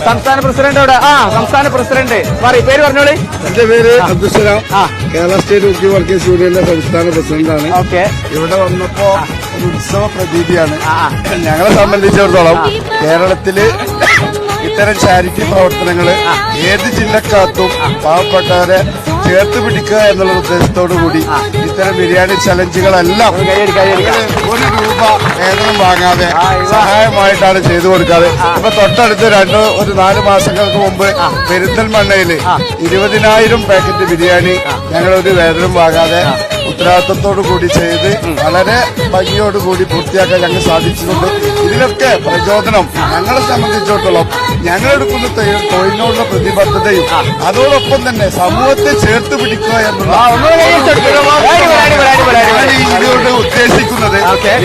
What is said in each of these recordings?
സംസ്ഥാന പ്രസിഡന്റ് അവിടെ. സംസ്ഥാന പ്രസിഡന്റ് പറയും, പേര് പറഞ്ഞോളി. എന്റെ പേര് Abdussalam, Kerala state cooking workers യൂണിയന്റെ സംസ്ഥാന പ്രസിഡന്റാണ്. ഓക്കെ. ഇവിടെ വന്നപ്പോ ഒരു ഉത്സവ പ്രതീതിയാണ്. ഞങ്ങളെ സംബന്ധിച്ചിടത്തോളം കേരളത്തില് ഇത്തരം ചാരിറ്റി പ്രവർത്തനങ്ങള് ഏത് ജില്ലക്കകത്തും പാവപ്പെട്ടവരെ ചേർത്ത് പിടിക്കുക എന്നുള്ള ഉദ്ദേശത്തോടു കൂടി ഇത്തരം ബിരിയാണി ചലഞ്ചുകളെല്ലാം 1 രൂപ വേതനം വാങ്ങാതെ സഹായമായിട്ടാണ് ചെയ്തു കൊടുക്കാറ്. ഇപ്പൊ തൊട്ടടുത്ത് 4 മാസങ്ങൾക്ക് മുമ്പ് പെരിന്തൽമണ്ണയില് 20,000 പാക്കറ്റ് ബിരിയാണി ഞങ്ങൾ ഒരു വേതനം വാങ്ങാതെ ഉത്തരവാദിത്വത്തോടു കൂടി ചെയ്ത് വളരെ ഭംഗിയോടുകൂടി പൂർത്തിയാക്കാൻ ഞങ്ങൾ സാധിച്ചിട്ടുണ്ട്. ഇതിലൊക്കെ പ്രചോദനം ഞങ്ങളെ സംബന്ധിച്ചിടത്തോളം ഞങ്ങളെടുക്കുന്ന തൊഴിലിനോടുള്ള പ്രതിബദ്ധതയും അതോടൊപ്പം തന്നെ സമൂഹത്തെ ചേർത്ത് പിടിക്കുക എന്നുള്ള ഇതുകൊണ്ട് ഉദ്ദേശിക്കുന്നത്.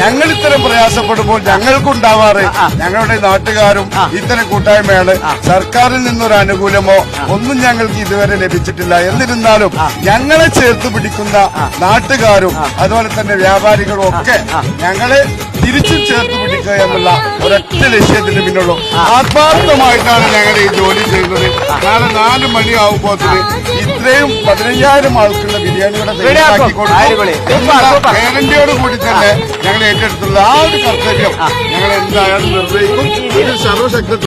ഞങ്ങൾ ഇത്തരം പ്രയാസപ്പെടുമ്പോൾ ഞങ്ങൾക്കുണ്ടാവാറ് ഞങ്ങളുടെ നാട്ടുകാരും ഇത്തരം കൂട്ടായ്മയാണ്. സർക്കാരിൽ നിന്നൊരു അനുകൂലമോ ഒന്നും ഞങ്ങൾക്ക് ഇതുവരെ ലഭിച്ചിട്ടില്ല. എന്നിരുന്നാലും ഞങ്ങളെ ചേർത്ത് പിടിക്കുന്ന നാട്ടുകാരും അതുപോലെ തന്നെ വ്യാപാരികളും ഒക്കെ ഞങ്ങളെ തിരിച്ചും ചേർത്ത് പിടിക്കുക എന്നുള്ള ഒരൊറ്റ ലക്ഷ്യത്തിന് പിന്നുള്ളൂ. ആത്മാർത്ഥമായിട്ടാണ് ഞങ്ങൾ ഈ ജോലി ചെയ്യുന്നത്. നാളെ 4 മണിയാവുമ്പോൾ ഇത്രയും 15,000 ആൾക്കുള്ള ബിരിയാണിയുടെ ഗ്യാരണ്ടിയോട് കൂടി തന്നെ ഞങ്ങൾ ഏറ്റെടുത്തുള്ള ആ ഒരു കർത്തവ്യം ഞങ്ങൾ എന്തായാലും നിർവഹിക്കും. ഒരു സർവശക്തി